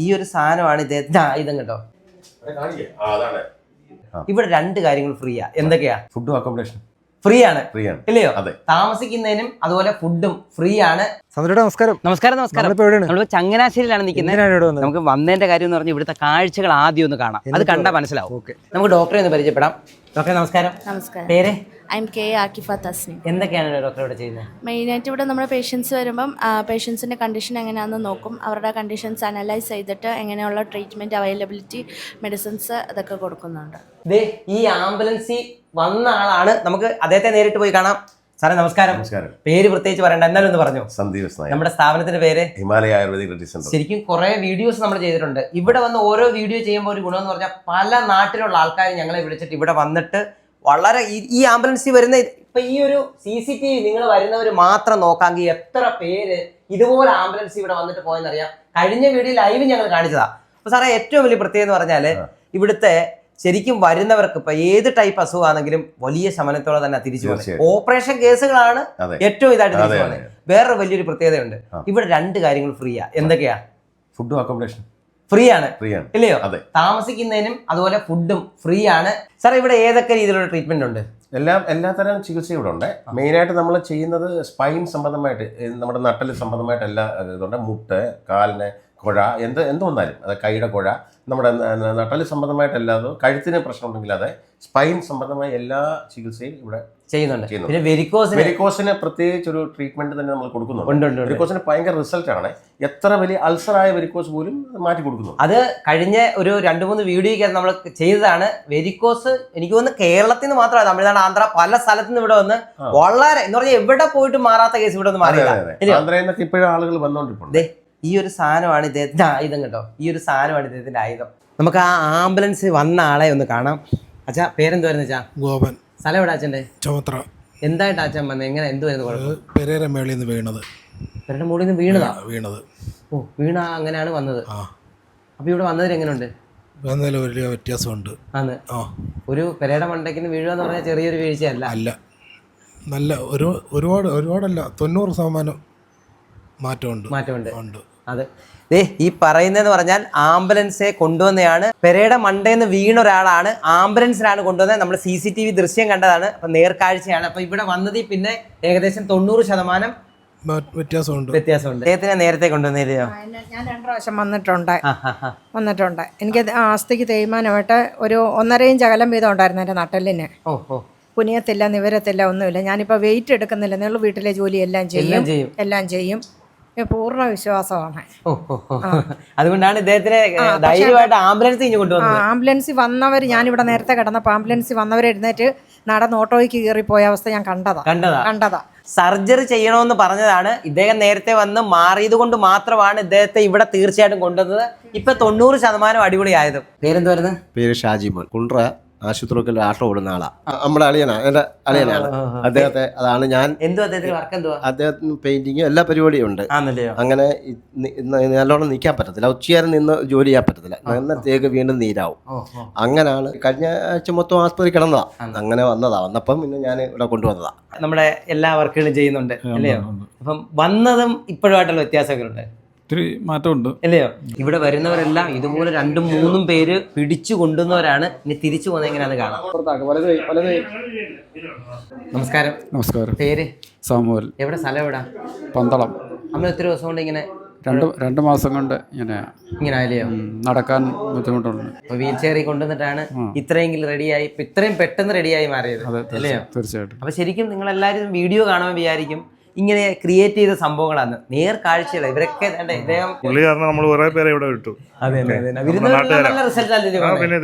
ഈ ഒരു സാധനമാണ് ഇദ്ദേഹത്തിന്റെ ആയുധം കേട്ടോ. ഇവിടെ 2 കാര്യങ്ങൾ ഫ്രീയാ. എന്തൊക്കെയാ? ഫുഡും അക്കോമഡേഷൻ ഫ്രീ ആണ്, ഇല്ലയോ? അതെ. താമസിക്കുന്നതിനും അതുപോലെ ഫുഡും ഫ്രീ ആണ്. നമസ്കാരം. നമ്മൾ ചങ്ങനാശ്ശേരിയിലാണ് നിൽക്കുന്നത്. നമുക്ക് വന്നതിന്റെ കാര്യം എന്ന് പറഞ്ഞാൽ ഇവിടുത്തെ കാഴ്ചകൾ ആദ്യം ഒന്ന് കാണാം. അത് കണ്ടാൽ മനസ്സിലാവും. നമുക്ക് ഡോക്ടറെ ഒന്ന് പരിചയപ്പെടാം. ഡോക്ടറെ നമസ്കാരം. പേര്? കെ ആക്കിഫ തസ്നി. എന്തൊക്കെയാണ് ഡോക്ടർ ഇവിടെ ചെയ്യുന്നത്? മെയിനായിട്ട് ഇവിടെ നമ്മുടെ പേഷ്യൻസ് വരുമ്പം പേഷ്യൻസിൻ്റെ കണ്ടീഷൻ എങ്ങനെയാണെന്ന് നോക്കും. അവരുടെ കണ്ടീഷൻസ് അനലൈസ് ചെയ്തിട്ട് എങ്ങനെയുള്ള ട്രീറ്റ്മെൻറ്റ് അവൈലബിലിറ്റി, മെഡിസിൻസ് അതൊക്കെ കൊടുക്കുന്നുണ്ട്. ഈ ആംബുലൻസിൽ വന്ന ആളാണ്. നമുക്ക് അദ്ദേഹത്തെ നേരിട്ട് പോയി കാണാം. സാറേ നമസ്കാരം. പേര് പ്രത്യേകിച്ച് പറയണ്ട, എന്നാലും ഒന്ന് പറഞ്ഞു. സന്ദീപ് നായർ. നമ്മുടെ സ്ഥാപനത്തിന്റെ പേര് ഹിമാലയ ആയുർവേദിക് മെഡിസിൻ സെന്റർ. ശരിക്കും കുറെ വീഡിയോസ് നമ്മൾ ചെയ്തിട്ടുണ്ട്. ഇവിടെ വന്ന് ഓരോ വീഡിയോ ചെയ്യുമ്പോൾ ഒരു ഗുണമെന്ന് പറഞ്ഞാൽ പല നാട്ടിലുള്ള ആൾക്കാർ ഞങ്ങളെ വിളിച്ചിട്ട് ഇവിടെ വന്നിട്ട് വളരെ ഈ ആംബുലൻസിൽ വരുന്ന ഇപ്പൊ ഈ ഒരു CCTV നിങ്ങൾ വരുന്നവർ മാത്രം നോക്കാമെങ്കിൽ എത്ര പേര് ഇതുപോലെ ആംബുലൻസ് ഇവിടെ വന്നിട്ട് പോയെന്നറിയാം. കഴിഞ്ഞ വീഡിയോ ലൈവ് ഞങ്ങൾ കാണിച്ചതാ. അപ്പൊ സാറേ ഏറ്റവും വലിയ പ്രത്യേകത എന്ന് പറഞ്ഞാല് ഇവിടുത്തെ ശരിക്കും വരുന്നവർക്ക് ഇപ്പൊ ഏത് ടൈപ്പ് അസുഖമാണെങ്കിലും വലിയ ശമനത്തോടെ തന്നെ തിരിച്ചു പോകുന്നത്. ഓപ്പറേഷൻ കേസുകളാണ് ഏറ്റവും ഇതായിട്ട് തിരിച്ചു പോകുന്നത്. വേറൊരു വലിയൊരു പ്രത്യേകതയുണ്ട്. ഇവിടെ 2 കാര്യങ്ങൾ ഫ്രീയാ. എന്തൊക്കെയാ? ഫുഡും അക്കോമഡേഷൻ ഫ്രീ ആണ്, ഇല്ലയോ? താമസിക്കുന്നതിനും അതുപോലെ ഫുഡും ഫ്രീ ആണ്. സാർ ഇവിടെ ഏതൊക്കെ രീതിയിലുള്ള ട്രീറ്റ്മെന്റ് ഉണ്ട്? എല്ലാത്തരം ചികിത്സ ഇവിടെ ഉണ്ട്. മെയിനായിട്ട് നമ്മൾ ചെയ്യുന്നത് സ്പൈൻ സംബന്ധമായിട്ട്, നമ്മുടെ നട്ടല് സംബന്ധമായിട്ട് എല്ലാ ഇതുണ്ട്. മുട്ട്, കാലിന് കുഴ, എന്ത് വന്നാലും, അത് കൈയുടെ കുഴ, നമ്മുടെ നട്ടല് സംബന്ധമായിട്ടല്ലാതെ കഴുത്തിന് പ്രശ്നം ഉണ്ടെങ്കിൽ അതെ, സ്പൈൻ സംബന്ധമായ എല്ലാ ചികിത്സയും ഇവിടെ ചെയ്യുന്നുണ്ട്. പിന്നെ വെരിക്കോസിന് പ്രത്യേകിച്ച് ഒരു ട്രീറ്റ്മെന്റ് തന്നെ നമ്മൾ കൊടുക്കുന്നുണ്ട്. വെരിക്കോസിന് ഭയങ്കര റിസൾട്ട് ആണ്. എത്ര വലിയ അൾസറായ വെരിക്കോസ് പോലും മാറ്റി കൊടുക്കുന്നു. അത് കഴിഞ്ഞ ഒരു 2-3 വീഡിയോയ്ക്ക് നമ്മൾ ചെയ്തതാണ്. വെരിക്കോസ് എനിക്ക് തോന്നുന്നു കേരളത്തിൽ നിന്ന് മാത്രമല്ല, തമിഴ്നാട്, ആന്ധ്ര, പല സ്ഥലത്തു നിന്ന് ഇവിടെ വന്ന് വളരെ എന്ന് പറഞ്ഞാൽ എവിടെ പോയിട്ട് മാറാത്ത കേസ് ഇവിടെ ഒന്ന് മാറിയില്ല. ആന്ധ്രയിൽ നിന്നൊക്കെ ഇപ്പോഴും ആളുകൾ വന്നോണ്ടിരിപ്പുണ്ട്. ഈ ഒരു സാധനമാണ് ഇദ്ദേഹത്തിന്റെ ആയുധം കേട്ടോ. ഈ ഒരു സാധനമാണ് ഇദ്ദേഹത്തിന്റെ ആയുധം. നമുക്ക് ആ ആംബുലൻസ് വന്ന ആളെ ഒന്ന് കാണാം. അച്ഛാ പേരെന്തുവായിരുന്നു അച്ഛാ? ഗോപൻ. സ്ഥലം എവിടെ അച്ഛൻ്റെ? ചുമത്ര. എന്തായിട്ട് അച്ഛൻ വന്നത്? എങ്ങനെ എന്തുവായിരുന്നു കുഴപ്പം? പെരേര മേളിൽ നിന്ന് വീണത്. പെരയുടെ മുകളിൽ നിന്ന് വീണതാ? വീണ അങ്ങനെയാണ് വന്നത്. അപ്പൊ ഇവിടെ വന്നതിന് എങ്ങനെയുണ്ട്? വന്നതിൽ വലിയ വ്യത്യാസമുണ്ട്. ആണ്. ഒരു പെരയുടെ മണ്ടയ്ക്ക് വീഴുക എന്ന് പറഞ്ഞാൽ ചെറിയൊരു വീഴ്ചയല്ല. അല്ല, നല്ല ഒരുപാടല്ല, 90% മാറ്റമുണ്ട്. അതെ. ഈ പറയുന്നതെന്ന് പറഞ്ഞാൽ ആംബുലൻസെ കൊണ്ടുവന്നതാണ്. പെരയുടെ മണ്ടേന്ന് വീണ ഒരാളാണ് ആംബുലൻസിലാണ് കൊണ്ടുവന്നത്. നമ്മൾ CCTV ദൃശ്യം കണ്ടതാണ്. അപ്പൊ നേർക്കാഴ്ചയാണ്. അപ്പൊ ഇവിടെ വന്നതിൽ പിന്നെ ഏകദേശം 90% വ്യത്യാസമുണ്ട്. അദ്ദേഹത്തിനെ നേരത്തെ കൊണ്ടുവന്നില്ലയോ? ഞാൻ 2 പ്രാവശ്യം വന്നിട്ടുണ്ട്. എനിക്ക് ആസ്തിക്ക് തേയ്മാനമായിട്ട് ഒരു 1.5 ഇഞ്ച് അകലം വീതം ഉണ്ടായിരുന്നു എൻ്റെ നട്ടലിന്. കുനിയത്തില്ല, നിവരത്തില്ല, ഒന്നുമില്ല. ഞാനിപ്പോൾ വെയിറ്റ് എടുക്കുന്നില്ല. നിങ്ങൾ വീട്ടിലെ ജോലി എല്ലാം ചെയ്യും. പൂർണ്ണ വിശ്വാസമാണ്. അതുകൊണ്ടാണ് ഇദ്ദേഹത്തിന് ധൈര്യമായിട്ട് ആംബുലൻസ് കൊണ്ടുവന്നത്. ആംബുലൻസിൽ വന്നവർ, ഞാനിവിടെ നേരത്തെ കിടന്നപ്പോൾ ആംബുലൻസിൽ വന്നവർ എഴുന്നേറ്റ് നടന്ന് ഓട്ടോയ്ക്ക് കയറിപ്പോയ അവസ്ഥ ഞാൻ കണ്ടതാ. സർജറി ചെയ്യണമെന്ന് പറഞ്ഞതാണ്. ഇദ്ദേഹം നേരത്തെ വന്ന് മാറിയത് കൊണ്ട് മാത്രമാണ് ഇദ്ദേഹത്തെ ഇവിടെ തീർച്ചയായിട്ടും കൊണ്ടുവന്നത്. ഇപ്പൊ 90% അടിപൊളിയായത്. പേരെന്തുവായിരുന്നു? പേര് ഷാജിമോൻ. കുണ്ട്ര ആശുപത്രിയിൽ ആട്ടോ ഓടുന്ന ആളാ. നമ്മുടെ എൻ്റെ അളിയനാണ് അദ്ദേഹത്തെ. അതാണ് ഞാൻ. അദ്ദേഹത്തിന് പെയിന്റിങ് എല്ലാ പരിപാടിയും ഉണ്ട്. അങ്ങനെ നല്ലോണം നിൽക്കാൻ പറ്റത്തില്ല, ഉച്ചയാരം നിന്ന് ജോലി ചെയ്യാൻ പറ്റത്തില്ല. അന്നത്തേക്ക് വീണ്ടും നീരാവും. അങ്ങനെയാണ് കഴിഞ്ഞ ആഴ്ച മൊത്തം ആസ്പത്രി കിടന്നതാ. അങ്ങനെ വന്നപ്പം പിന്നെ ഞാൻ ഇവിടെ കൊണ്ടുവന്നതാ. നമ്മുടെ എല്ലാ വർക്കുകളും ചെയ്യുന്നുണ്ട് അല്ലയോ? അപ്പം വന്നതും ഇപ്പോഴുമായിട്ടുള്ള വ്യത്യാസങ്ങളുണ്ട്, ഒത്തിരി മാറ്റമുണ്ട് അല്ലയോ? ഇവിടെ വരുന്നവരെല്ലാം ഇതുപോലെ 2-3 പേര് പിടിച്ചു കൊണ്ടുവന്നവരാണ്. ഇനി തിരിച്ചു പോകുന്നത് എങ്ങനെയാന്ന് കാണാം. നമസ്കാരം. പേര്? സാമുവൽ. എവിടെ സ്ഥലം? എവിടെ? പന്തളം. അമ്മ ഒത്തിരി ദിവസം കൊണ്ട് ഇങ്ങനെ? 2 മാസം കൊണ്ട് ഇങ്ങനെ ആയില്ലയോ? നടക്കാൻ ബുദ്ധിമുട്ടുണ്ട്. വീൽ ചെയറിൽ കൊണ്ടുവന്നിട്ടാണ് ഇത്രയെങ്കിലും റെഡിയായി, ഇത്രയും പെട്ടെന്ന് റെഡിയായി മാറിയത് അല്ലയോ? തീർച്ചയായിട്ടും. അപ്പൊ ശരിക്കും നിങ്ങൾ എല്ലാവരും വീഡിയോ കാണുമ്പോൾ വിചാരിക്കും ഇങ്ങനെ ക്രിയേറ്റ് ചെയ്ത സംഭവങ്ങളാണ്. നേർക്കാഴ്ചകൾ ഇവരൊക്കെ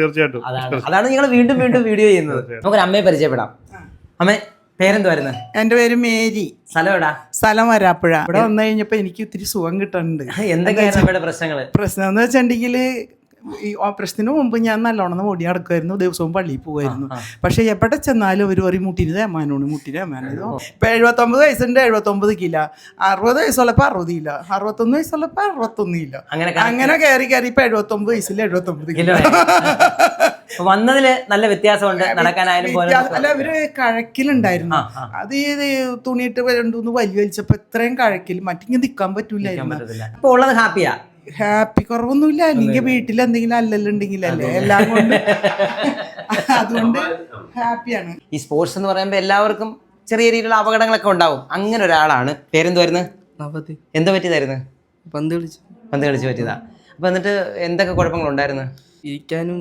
തീർച്ചയായിട്ടും. അതാണ് നിങ്ങൾ വീണ്ടും വീഡിയോ ചെയ്യുന്നത്. നമുക്ക് അമ്മയെ പരിചയപ്പെടാം. അമ്മേ പേരെന്തുവായിരുന്നു? എൻ്റെ പേര് മേരി. സ്ഥലം എവിടാ? സ്ഥലം വരാപ്പുഴ. ഇവിടെ വന്നു കഴിഞ്ഞപ്പോൾ എനിക്ക് ഇത്തിരി സുഖം കിട്ടുന്നുണ്ട്. എന്തൊക്കെയാണ് നമ്മുടെ പ്രശ്നം എന്ന് വെച്ചിട്ടുണ്ടെങ്കിൽ ഈ ഓപ്പറേഷത്തിന് മുമ്പ് ഞാൻ നല്ലോണം മുടി നടക്കുമായിരുന്നു, ദിവസവും പള്ളിയിൽ പോകുമായിരുന്നു. പക്ഷെ എവിടെ ചെന്നാലും ഒരു മുട്ടിന് തേമാനമാണ്. ഇപ്പൊ 79 വയസ്സുണ്ട്, 79 കിലോ. 60 വയസ്സുള്ളപ്പോൾ 60 കിലോ, 61 വയസ്സുള്ളപ്പോൾ 61 കിലോ. അങ്ങനെ കയറി ഇപ്പൊ 79 വയസ്സിൽ 79 കിലോ. വന്നതില് നല്ല വ്യത്യാസമുണ്ട്. നടക്കാനായാലും അല്ല, അവര് കഴക്കിലുണ്ടായിരുന്നു. അത് തുണിയിട്ട് 2-3 വലിച്ചപ്പോ ഇത്രയും കഴക്കിൽ മറ്റിങ്ങനെ നിക്കാൻ പറ്റൂലായിരുന്നു. ഇപ്പൊ ഉള്ളത് ഹാപ്പിയാ? ഹാപ്പി കുറവൊന്നുമില്ല. അല്ലെങ്കിൽ വീട്ടിൽ എന്തെങ്കിലും അല്ലല്ലുണ്ടെങ്കിലല്ലേ എല്ലാം കൊണ്ട് അതുകൊണ്ട് ഹാപ്പിയാണ്. ഈ സ്പോർട്സ് എന്ന് പറയുമ്പോൾ എല്ലാവർക്കും ചെറിയ രീതിയിലുള്ള അപകടങ്ങളൊക്കെ ഉണ്ടാവും. അങ്ങനെ ഒരാളാണ്. പേരെന്തുവായിരുന്നു? എന്താ പറ്റിയതായിരുന്നു? പന്ത് കളിച്ച് പറ്റിയതാ. അപ്പൊ എന്നിട്ട് എന്തൊക്കെ കുഴപ്പങ്ങളുണ്ടായിരുന്നു? ഇരിക്കാനും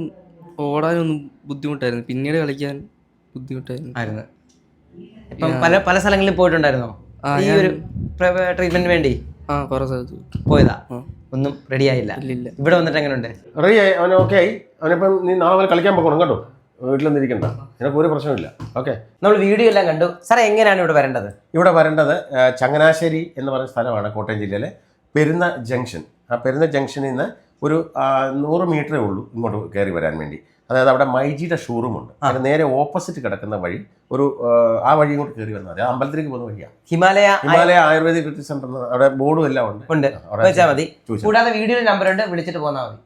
ഓടാനും ഒന്നും ബുദ്ധിമുട്ടായിരുന്നു, പിന്നീട് കളിക്കാൻ ബുദ്ധിമുട്ടായിരുന്നു. ഇപ്പം പല സ്ഥലങ്ങളിൽ പോയിട്ടുണ്ടായിരുന്നോ ഈ ഒരു ട്രീറ്റ്മെന്റിന് വേണ്ടി? കുറേ സ്ഥലത്ത് പോയതാ, ഒന്നും റെഡി ആയില്ല. ഇവിടെ വന്നിട്ട് എങ്ങനെയുണ്ട്? റെഡി ആയി, അവൻ ഓക്കെ ആയി. അവനിപ്പം നീ നാളെ മുതൽ കളിക്കാൻ പോകണം കേട്ടോ, വീട്ടിലൊന്നും ഇരിക്കണ്ട, നിനക്ക് ഒരു പ്രശ്നമില്ല. ഓക്കെ, നമ്മൾ വീഡിയോ എല്ലാം കണ്ടു. സാറേ എങ്ങനെയാണ് ഇവിടെ വരേണ്ടത്? ഇവിടെ വരേണ്ടത് ചങ്ങനാശ്ശേരി എന്ന് പറയുന്ന സ്ഥലമാണ് കോട്ടയം ജില്ലയിലെ പെരുന്ന ജംഗ്ഷൻ. ആ പെരുന്ന ജംഗ്ഷനിൽ നിന്ന് ഒരു 100 മീറ്ററേ ഉള്ളൂ ഇങ്ങോട്ട് കയറി വരാൻ വേണ്ടി. അതായത് അവിടെ മൈജിയുടെ ഷോറൂമുണ്ട്, അതിന് നേരെ ഓപ്പോസിറ്റ് കിടക്കുന്ന വഴി ഒരു ആ വഴി ഇങ്ങോട്ട് കയറി വന്നാൽ മതി. അമ്പലത്തിലേക്ക് പോകുന്ന വഴിയാണ്. ഹിമാലയ ആയുർവേദിക് ട്രീറ്റ്മെന്റ് സെന്റർ, അവിടെ ബോർഡും എല്ലാം ഉണ്ട്. വെച്ചാൽ മതി. കൂടാതെ വീഡിയോ നമ്പർ ഉണ്ട്, വിളിച്ചിട്ട് പോന്നാൽ മതി.